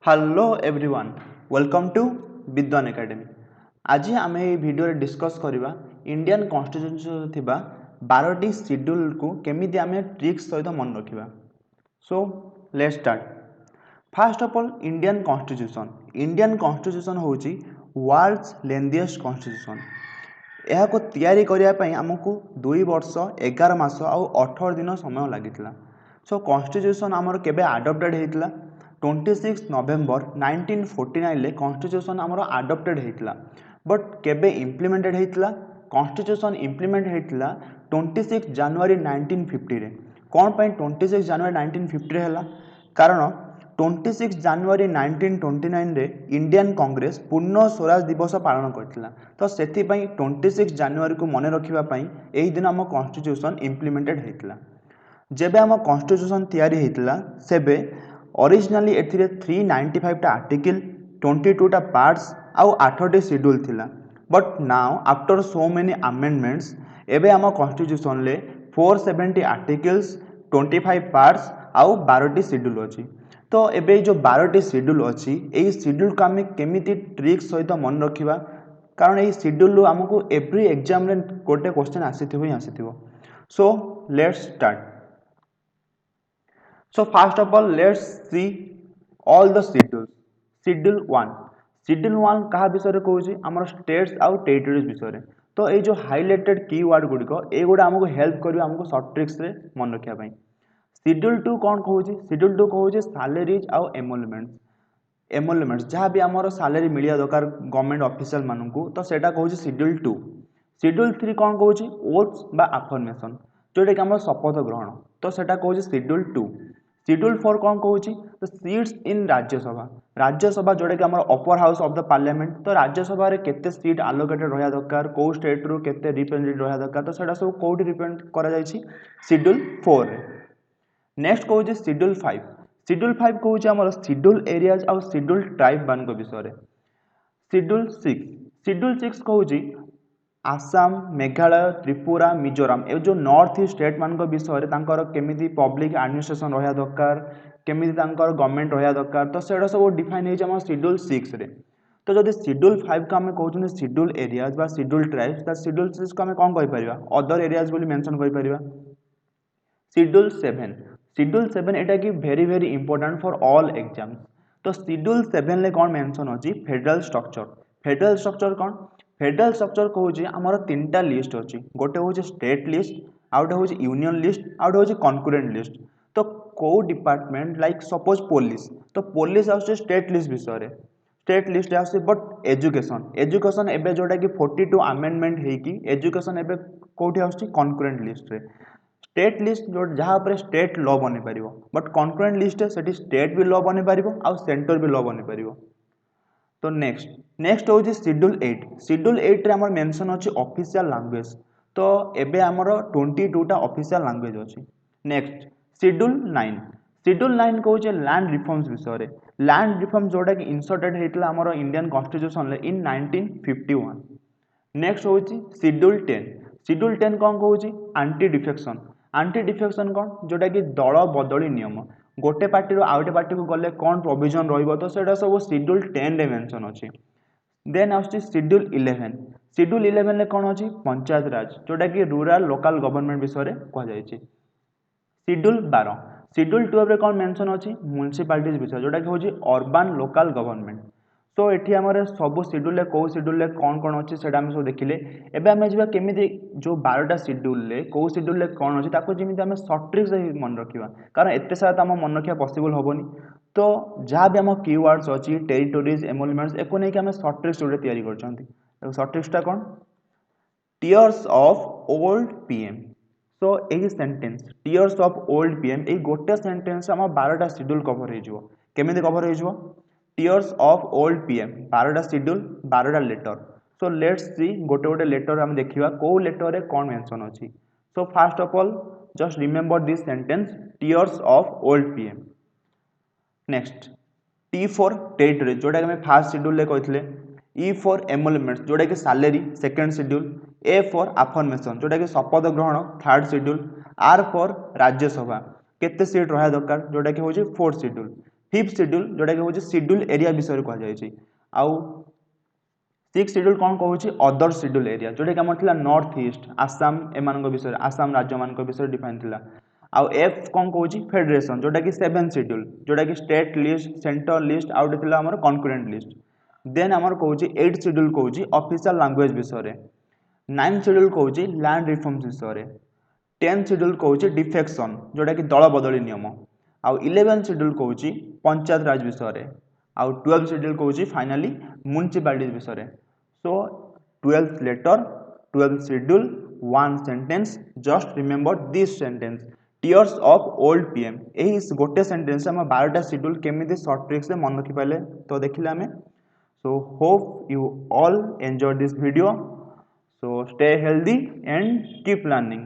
Hello everyone welcome to Vidwan academy. आज आम ये वीडियो डिस्कस करवा इंडियन कॉन्स्टिट्यूशन थिबा 12टी शेड्यूल को केमिति आमे ट्रिक्स सहित मन रखिबा। So let's start. First of all Indian constitution होची वर्ल्ड्स लेंथीएस्ट कॉन्स्टिट्यूशन। यह को तैयारी करिया पई हमकु 2 वर्ष 11 मास और 18 दिन समय लागितला। सो कॉन्स्टिट्यूशन आमर केबे अडॉप्टेड हेतला 26 नवेम्बर 1949 ले कॉन्स्टिट्यूशन आमर अडॉप्टेड हेतला। बट केबे इम्प्लीमेंटेड हेतला कॉन्स्टिट्यूशन इम्प्लीमेंट हेतला 26 जनवरी 1950 रे। कौन पई 26 जनवरी 1950 रे हला कारण 26 जनवरी 1929 रे इंडियन कांग्रेस पूर्ण स्वराज दिवस पालन करथिला। तो सेति पई 26 जनवरी को मने रखिबा पई एही दिन हम कॉन्स्टिट्यूशन इम्प्लीमेंटेड हेतला। जेबे हम कॉन्स्टिट्यूशन तैयारी हेतला सेबे ओरिजिनली एथिरे 395 टा आर्टिकल 22 टा पार्ट्स आउ 8 टी शेड्यूल थिला। But now after so many amendments एबे हम कॉन्स्टिट्यूशन ले 470 आर्टिकल्स 25 पार्ट्स आउ 12 टी शेड्यूल अछि। तो एबे जो 12 टी शेड्यूल अछि एही शेड्यूल को हम केमिति ट्रिक्स सहित मन रखिबा कारण एही शेड्यूल हमको एवरी एग्जाम रे गोटे क्वेश्चन आसीथिबो। So let's start. So first of all, let's see all the schedules. Schedule 1. Schedule 1 कहा विषय रे कहूची हमर स्टेट्स आउ टेरिटरीज विषय रे। तो ए जो हाइलाइटेड कीवर्ड गुडी को ए गुडा हमको हेल्प करियो हमको शॉर्ट ट्रिक्स रे मन रखिया पई। शेड्यूल 2 कोन कहूची शेड्यूल 2 कहूची सैलरीज आउ एमोलमेंट्स जहाँ भी आमर सैलरी मिलिया दरकार गवर्नमेंट ऑफिशियल मानू तो सेटा कहूची शेड्यूल 2। शेड्यूल 3 कौन कहूची ओथ्स बा अफर्मेशन जोटा कि आम शपथ ग्रहण तो सेटा कहूची शेड्यूल 2। शेड्यूल 4 कौन कहूची तो सीट्स इन राज्यसभा जोटा कि आमर upper house of the parliament तो राज्यसभा रे केते सीट आलोकेटेड रहा दरकार को स्टेट रु केते रिप्रेजेंटेटिव रहा दरकार तो सेटा सब कोठी रिप्रेजेंट करा जायछि शेड्यूल 4 रे। नेक्स्ट कहूची शेड्यूल 5। शेड्यूल 5 कहूची आमर शेड्यूल एरियाज आउ शेड्यूल ट्राइब मान को विषय रे। शेड्यूल 6 कहूची आसाम मेघालय त्रिपुरा मिजोराम ए जो नॉर्थ ईस्ट स्टेट मान को विषय तांकर केमिति पब्लिक एडमिनिस्ट्रेशन रहा दरकार केमिति तांकर गवर्नमेंट रहा दरकार तो सेडा सब डिफाइन हे हम शेड्यूल 6 रे। तो जदि शेड्यूल 5 को हम कहउछन शेड्यूल एरियाज बा शेड्यूल ट्राइब्स ता शेड्यूल 6 को हम कोन कहि परिबा अदर एरियाज बोली मेंशन करि परिबा। शेड्यूल 7 एटा कि very important for all exams. तो शेड्यूल 7 ले कोन मेंशन अछि फेडरल स्ट्रक्चर कोन फेडरल स्ट्रक्चर कहूची आमर तीनटा लिस्ट अछि गोटे होची स्टेट लिस्ट आउटे होची यूनियन लिस्ट आउटे होची कॉन्करेंट लिस्ट। तो को डिपार्टमेंट लाइक सपोज पुलिस तो पुलिस आउचे स्टेट लिस्ट विषय रे स्टेट लिस्ट आउचे बट एजुकेशन एबे जोटा कि 42 अमेंडमेंट हे कि एजुकेशन एबे कोठी आउची कॉन्करेंट लिस्ट रे। स्टेट लिस्ट जो जहाँ पर स्टेट लॉ बनी पारिबो बट कॉन्करेंट लिस्ट सेठी स्टेट भी लॉ बनी पारिबो आउ सेंटर भी लॉ बनी पारिबो। तो नेक्स्ट होची शेड्यूल 8 रे हमर मेंशन अछि ऑफिशियल लैंग्वेज तो एबे हमर 22 टा ऑफिशियल लैंग्वेज अछि। नेक्स्ट शेड्यूल 9 कहूचे लैंड रिफॉर्म्स विषय रे लैंड रिफॉर्म जोटा कि इंसर्टेड हेतला हमर इंडियन कॉन्स्टिट्यूशन ले इन 1951। नेक्स्ट होची शेड्यूल 10 कौन कहूची एंटी डिफेक्शन कौन जोटा कि दल बदली नियम गोटे पार्टी रो आउटे पार्टी को गले कौन प्रोविजन रहिबो तो सेटा सब शेड्यूल 10 रे मेंशन अछि। देन आउची शेड्यूल 11 ले कौन अछि पंचायत राज जोटा कि रूरल लोकल गवर्नमेंट विषय रे कह जायछि। शेड्यूल 12 रे कौन मेंशन अछि म्युनिसिपैलिटीज विषय जोटा कि होची अर्बन लोकल गवर्नमेंट। तो एठी हमरे सब शेड्यूल ले को शेड्यूल ले कौन अछि सेटा हम सब देखिले। एबे हम जिबा केमिति जो 12टा शेड्यूल ले को शेड्यूल ले कौन अछि ताको जेमिति हम शॉर्ट ट्रिक्स मन रखिबा कारण एते सारा हम मन रखिया पॉसिबल होबोनी। तो जहाँ भी हम कीवर्ड्स अछि टेरिटोरीज एमोलमेंट्स एको नै कि हम शॉर्ट ट्रिक्स जोड़े तैयारी करछंती। तो शॉर्ट ट्रिक्सटा कौन tears of old PM. So एही sentence tears of old PM ए गोटे सेंटेंस हम 12टा शेड्यूल कवर हे जिवो केमिति कवर हे जिवो टीयर्स ऑफ ओल्ड पीएम 12टा शेड्यूल 12टा लेटर। सो लेट्स सी गोटे गोटे लेटर हम देखिबा को लेटर रे कोन मेंशन अछि। So first of all just remember this sentence tears of old PM. Next T for territory जोटा कि हम फर्स्ट शेड्यूल ले कहथिले ई फॉर एमोलमेंट्स जोटा कि salary second schedule A for affirmation जोटा कि शपथ ग्रहण third schedule R for Rajya Sabha केते सीट रहा दरकार जोटा कि होची फोर्थ शेड्यूल फिफ्थ शेड्यूल जोटा कि होची शेड्यूल एरिया विषय कह जायछि आउ सिक्स शेड्यूल कौन कहूँ अदर शेड्यूल एरिया जोटा कि आम था नॉर्थ ईस्ट आसाम एम विषय आसाम राज्य मान विषय डिफाइन थिला आउ एफ कौन कहूँ फेडरेशन जोटा कि सेवेन शेड्यूल जोटा कि state list centre list out थिला हमर कॉन्करेंट लिस्ट देन आमर कहूँ एट शेड्यूल कहूँ ऑफिशियल लैंग्वेज विषय नाइन्थ शेड्यूल कहूँ लैंड रिफॉर्म्स विषय टेन्थ शेड्यूल कहूँ डिफेक्शन जोटा कि दल बदली नियम आउ इलेवेन्थ शेड्यूल कहूँ पंचायत राज विषय आउ ट्वेल्थ शेड्यूल कहूँ फाइनाली म्युनिसिपालिटी विषय सो 12th letter 12th schedule one sentence just remember this sentence tears of old pm यही गोटे सेंटेंस हम 12टा शेड्यूल केमिति शॉर्ट ट्रिक से मन रखि पाले तो देखिले आमे so hope you all enjoyed this video so stay healthy and keep learning